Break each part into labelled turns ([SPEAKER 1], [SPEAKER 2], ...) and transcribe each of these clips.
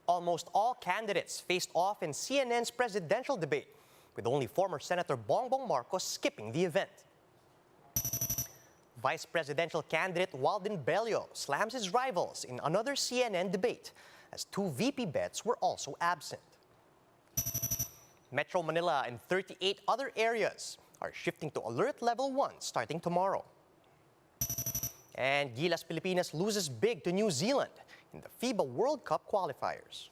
[SPEAKER 1] Almost all candidates faced off in CNN's presidential debate, with only former Senator Bongbong Marcos skipping the event. Vice presidential candidate Waldin Bello slams his rivals in another CNN debate, as two VP bets were also absent. Metro Manila and 38 other areas are shifting to Alert Level 1 starting tomorrow. And Gilas Pilipinas loses big to New Zealand in the FIBA World Cup qualifiers.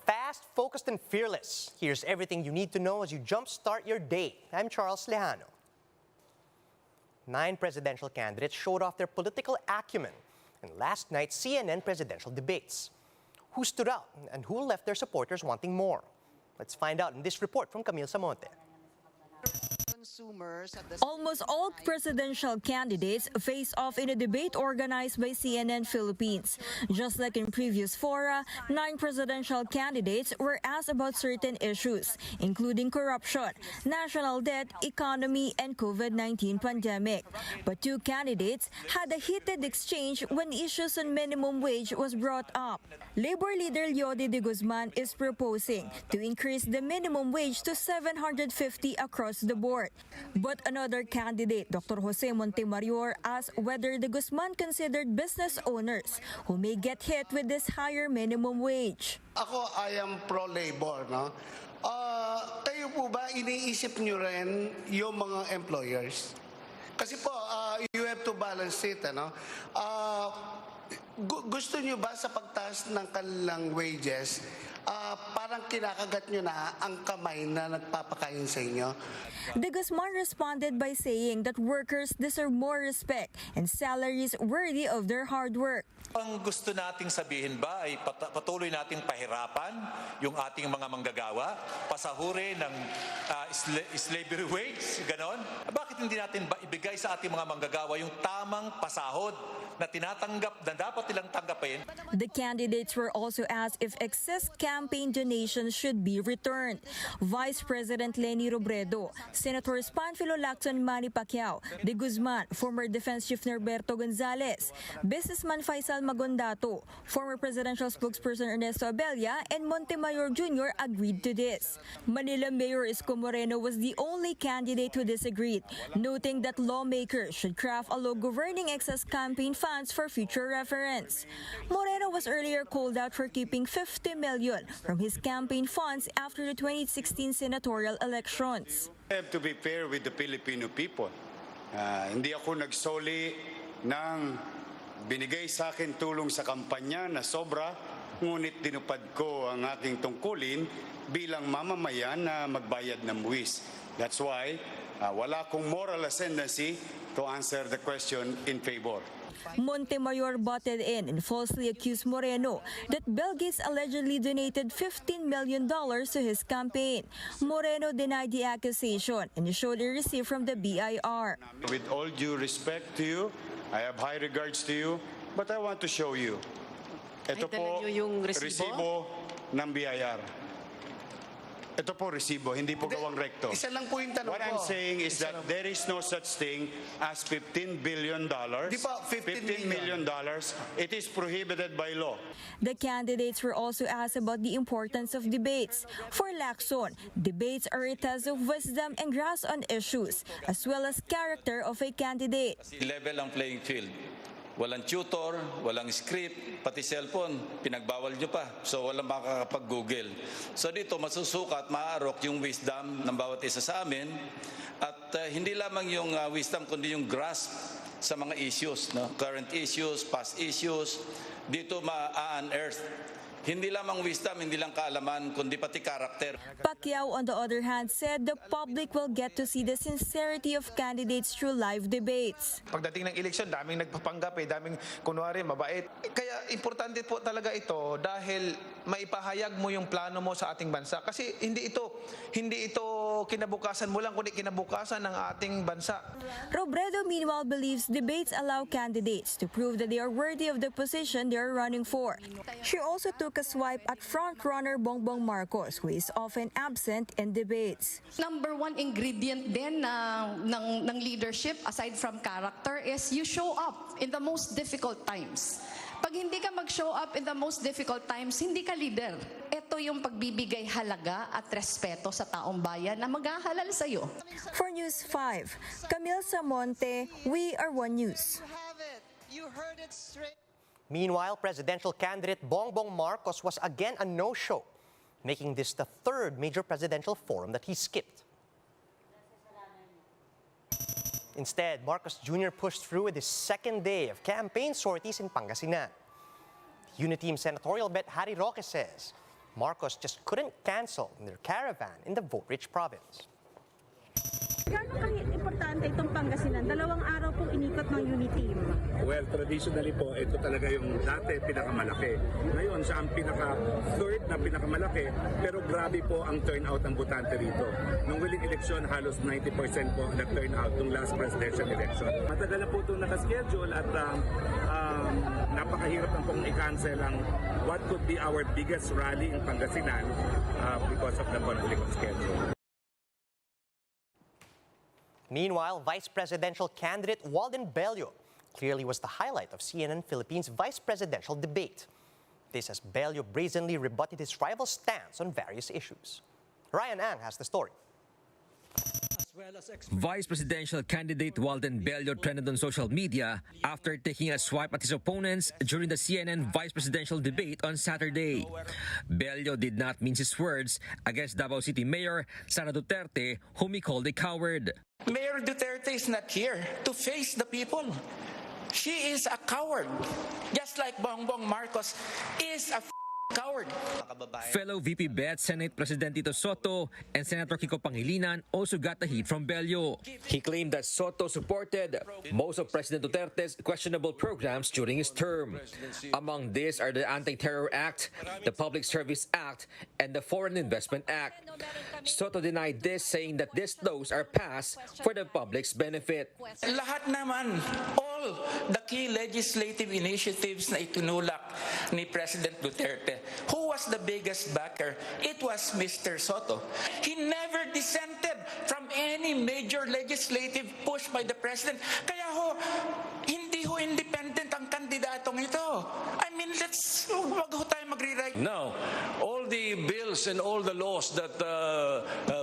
[SPEAKER 1] Fast, focused, and fearless. Here's everything you need to know as you jumpstart your day. I'm Charles Lejano. 9 presidential candidates showed off their political acumen in last night's CNN presidential debates. Who stood out and who left their supporters wanting more? Let's find out in this report from Camille Samonte.
[SPEAKER 2] Almost all presidential candidates face off in a debate organized by CNN Philippines. Just like in previous fora, 9 presidential candidates were asked about certain issues, including corruption, national debt, economy, and COVID-19 pandemic. But 2 candidates had a heated exchange when issues on minimum wage was brought up. Labor leader Leody de Guzman is proposing to increase the minimum wage to $750 across the board. But another candidate, Dr. Jose Montemayor, asked whether de Guzman considered business owners who may get hit with this higher minimum wage.
[SPEAKER 3] Ako, I am pro-labor, no? Kayo po ba iniisip nyo rin yung mga employers? Kasi po, you have to balance it, ano? Gusto nyo ba sa pagtaas ng kanilang wages, parang kinakagat nyo na ang kamay na nagpapakain sa inyo?
[SPEAKER 2] De Guzman responded by saying that workers deserve more respect and salaries worthy of their hard work.
[SPEAKER 4] Ang gusto nating sabihin ba ay patuloy nating pahirapan yung ating mga manggagawa, pasahurin ng slavery wage, ganon? Bakit hindi natin ba ibigay sa ating mga manggagawa yung tamang pasahod na tinatanggap, na dapat nilang tanggapin?
[SPEAKER 2] The candidates were also asked if excess campaign donations should be returned. Vice President Leni Robredo, Senators Panfilo Lacson, Manny Pacquiao, De Guzman, former Defense Chief Norberto Gonzales, businessman Faisal Magondato, former presidential spokesperson Ernesto Abella, and Montemayor Jr. agreed to this. Manila Mayor Isko Moreno was the only candidate who disagreed, noting that lawmakers should craft a law governing excess campaign funds for future reference. Moreno was earlier called out for keeping $50 million from his campaign funds after the 2016 senatorial elections.
[SPEAKER 5] I have to be fair with the Filipino people. Hindi ako nagsoli ng binigay sa akin tulong sa kampanya na sobra, ngunit dinupad ko ang aking tungkulin bilang mamamayan na magbayad ng buwis. That's why wala akong moral ascendancy to answer the question in favor.
[SPEAKER 2] Montemayor butted in and falsely accused Moreno that Bill Gates allegedly donated $15 million to his campaign. Moreno denied the accusation and showed a receipt from the BIR.
[SPEAKER 5] With all due respect to you, I have high regards to you, but I want to show you. Ito po, resibo ng BIR. Ito po resibo, hindi po gawang rekto.
[SPEAKER 3] Isa lang po yung tanong
[SPEAKER 5] What I'm saying is that there is no such thing as $15 billion.
[SPEAKER 3] Di ba, $15
[SPEAKER 5] million. It is prohibited by law.
[SPEAKER 2] The candidates were also asked about the importance of debates. For Lacson, debates are a test of wisdom and grasp on issues, as well as character of a candidate.
[SPEAKER 4] Level ang playing field. Walang tutor, walang script, pati cellphone, pinagbawal nyo pa. So walang makakapag-google. So dito masusukat, maaarok yung wisdom ng bawat isa sa amin. At hindi lamang yung wisdom, kundi yung grasp sa mga issues, no? Current issues, past issues. Dito ma-unearth. Hindi lamang wisdom, hindi lang kaalaman, kundi pati karakter.
[SPEAKER 2] Pacquiao, on the other hand, said the public will get to see the sincerity of candidates through live debates.
[SPEAKER 6] Pagdating ng eleksyon, daming nagpapanggap, daming kunwari, mabait. Kaya importante po talaga ito dahil maipahayag mo yung plano mo sa ating bansa. Kasi hindi ito ito kinabukasan mo lang, kundi kinabukasan ng ating bansa.
[SPEAKER 2] Robredo meanwhile believes debates allow candidates to prove that they are worthy of the position they are running for. She also took a swipe at frontrunner Bongbong Marcos, who is often absent in debates.
[SPEAKER 7] Number one ingredient din ng leadership, aside from character, is you show up in the most difficult times. Pag hindi ka mag-show up in the most difficult times, hindi ka leader. Ito yung pagbibigay halaga at respeto sa taong bayan na maghahalal sa'yo.
[SPEAKER 2] For News 5, Camille Samonte, We Are One News.
[SPEAKER 1] Meanwhile, presidential candidate Bongbong Marcos was again a no-show, making this the third major presidential forum that he skipped. Instead, Marcos Jr. pushed through with his second day of campaign sorties in Pangasinan. Uniteam senatorial bet Harry Roque says Marcos just couldn't cancel their caravan in the vote-rich province.
[SPEAKER 8] Gaano importante itong Pangasinan? 2 araw pong inikot ng Uniteam.
[SPEAKER 9] Well, traditionally po, ito talaga yung dati pinakamalaki. Ngayon, siya ang pinaka-third na pinakamalaki, pero grabe po ang turnout ng botante rito. Nung huling eleksyon, halos 90% po ang nag-turnout nung last presidential election. Matagal na po itong nakaschedule at napakahirap na pong i-cancel ang what could be our biggest rally in Pangasinan because of the conflict of schedule.
[SPEAKER 1] Meanwhile, vice presidential candidate Walden Bello clearly was the highlight of CNN Philippines' vice presidential debate. This as Bello brazenly rebutted his rival's stance on various issues. Ryan Ang has the story.
[SPEAKER 10] Vice presidential candidate Walden Bello trended on social media after taking a swipe at his opponents during the CNN vice presidential debate on Saturday. Bello did not mince his words against Davao City Mayor Sara Duterte, whom he called a coward.
[SPEAKER 11] Mayor Duterte is not here to face the people. She is a coward, just like Bongbong Marcos is a coward.
[SPEAKER 10] Fellow VP Bet Senate President Tito Soto and Senator Kiko Pangilinan also got the heat from Bello. He claimed that Soto supported most of President Duterte's questionable programs during his term. Among these are the Anti-Terror Act, the Public Service Act, and the Foreign Investment Act. Soto denied this, saying that these laws are passed for the public's benefit.
[SPEAKER 11] Lahat naman, all the key legislative initiatives na itinulak ni President Duterte, who was the biggest backer? It was Mr. Soto. He never dissented from any major legislative push by the President. Kaya hindi independent ang kandidatong ito. I mean, wag tayo magre-write.
[SPEAKER 12] Now, all the bills and all the laws that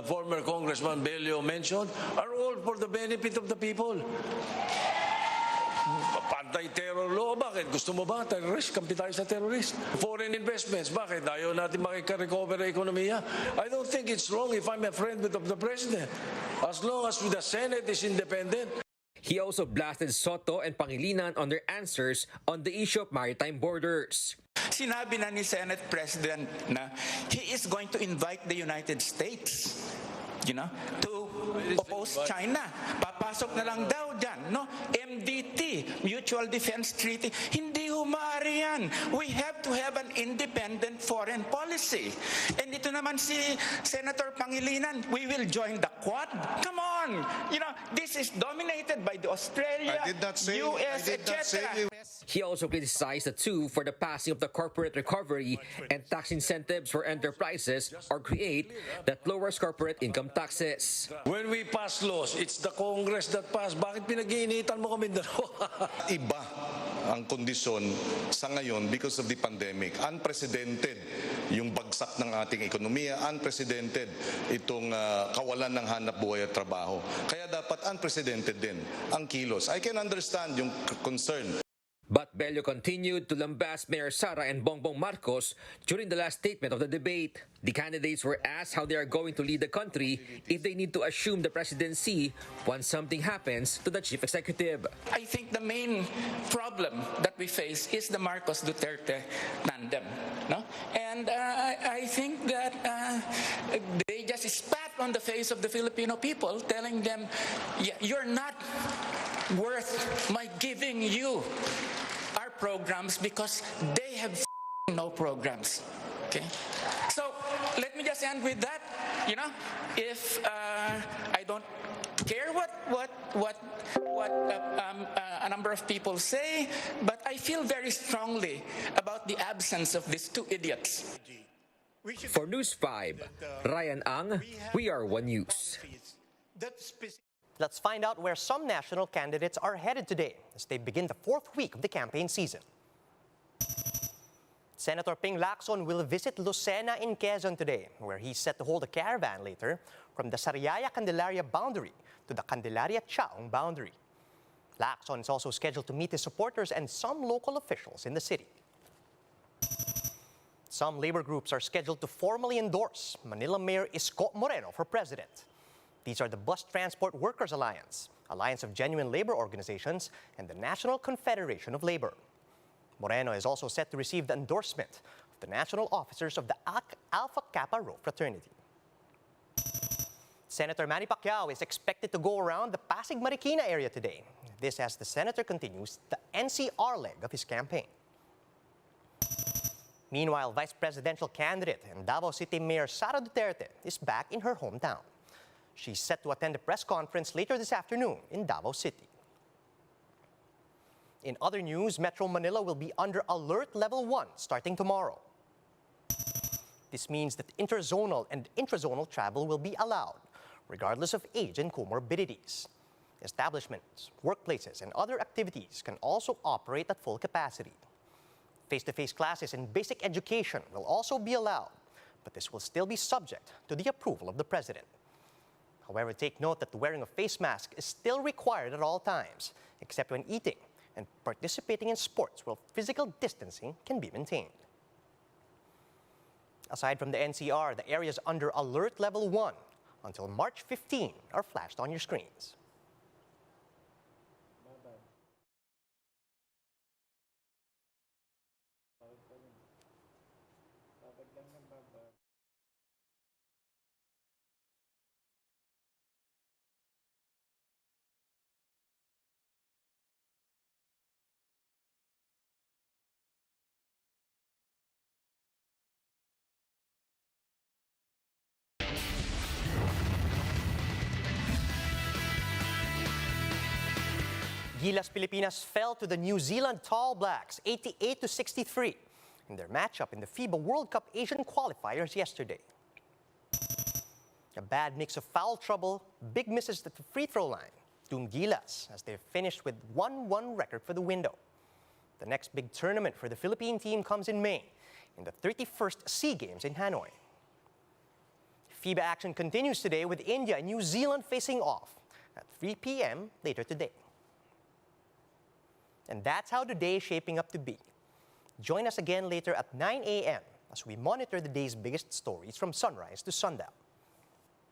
[SPEAKER 12] former Congressman Bello mentioned are all for the benefit of the people. Anti-terror law, bakit? Gusto mo ba? Terrorist? Kampi tayo sa terrorist. Foreign investments, bakit? Ayaw natin makika-recover ang ekonomiya. I don't think it's wrong if I'm a friend of the President. As long as the Senate is independent.
[SPEAKER 10] He also blasted Soto and Pangilinan on their answers on the issue of maritime borders.
[SPEAKER 11] Sinabi na ni Senate President na he is going to invite the United States, to oppose China. Papasok na lang daw dyan, no? MDT, Mutual Defense Treaty. Hindi maaari yan. We have to have an independent foreign policy. And ito naman si Senator Pangilinan, we will join the Quad. Come on! This is dominated by the Australia, US, etc.
[SPEAKER 10] He also criticized the two for the passing of the corporate recovery and tax incentives for enterprises or create that lowers corporate income taxes.
[SPEAKER 12] When we pass laws, it's the Congress that pass. Bakit pinag-iinitan mo kami dalawa?
[SPEAKER 13] Iba ang kondisyon sa ngayon because of the pandemic. Unprecedented yung bagsak ng ating ekonomiya, unprecedented itong kawalan ng hanap buhay at trabaho. Kaya dapat unprecedented din ang kilos. I can understand yung concern.
[SPEAKER 10] But Bello continued to lambast Mayor Sara and Bongbong Marcos during the last statement of the debate. The candidates were asked how they are going to lead the country if they need to assume the presidency once something happens to the chief executive.
[SPEAKER 11] I think the main problem that we face is the Marcos-Duterte tandem. No? And I think that they just spat on the face of the Filipino people, telling them, you're not worth my giving you our programs because they have no programs. Okay? So let me just end with that. You know, if I don't care what a number of people say, but I feel very strongly about the absence of these two idiots.
[SPEAKER 10] For News 5, Ryan Ang, We Are One News.
[SPEAKER 1] Let's find out where some national candidates are headed today as they begin the fourth week of the campaign season. Senator Ping Lacson will visit Lucena in Quezon today, where he's set to hold a caravan later from the Sariaya-Candelaria boundary to the Candelaria-Chaong boundary. Lacson is also scheduled to meet his supporters and some local officials in the city. Some labor groups are scheduled to formally endorse Manila Mayor Isko Moreno for president. These are the Bus Transport Workers Alliance, Alliance of Genuine Labor Organizations, and the National Confederation of Labor. Moreno is also set to receive the endorsement of the national officers of the Alpha Kappa Rho fraternity. Senator Manny Pacquiao is expected to go around the Pasig Marikina area today. This as the senator continues the NCR leg of his campaign. Meanwhile, vice presidential candidate and Davao City Mayor Sara Duterte is back in her hometown. She's set to attend a press conference later this afternoon in Davao City. In other news, Metro Manila will be under Alert Level 1 starting tomorrow. This means that interzonal and intrazonal travel will be allowed, regardless of age and comorbidities. Establishments, workplaces, and other activities can also operate at full capacity. Face-to-face classes and basic education will also be allowed, but this will still be subject to the approval of the President. However, take note that wearing a face mask is still required at all times, except when eating and participating in sports where physical distancing can be maintained. Aside from the NCR, the areas under Alert Level 1 until March 15 are flashed on your screens. Gilas Pilipinas fell to the New Zealand Tall Blacks 88-63 in their matchup in the FIBA World Cup Asian Qualifiers yesterday. A bad mix of foul trouble, big misses at the free throw line doomed Gilas as they finished with 1-1 record for the window. The next big tournament for the Philippine team comes in May in the 31st SEA Games in Hanoi. FIBA action continues today with India and New Zealand facing off at 3 p.m. later today. And that's how the day is shaping up to be. Join us again later at 9 a.m. as we monitor the day's biggest stories from sunrise to sundown.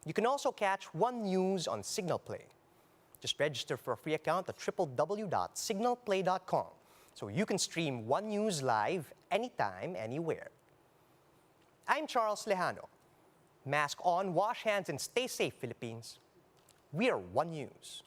[SPEAKER 1] You can also catch One News on Signal Play. Just register for a free account at www.signalplay.com so you can stream One News live anytime, anywhere. I'm Charles Lejano. Mask on, wash hands, and stay safe, Philippines. We are One News.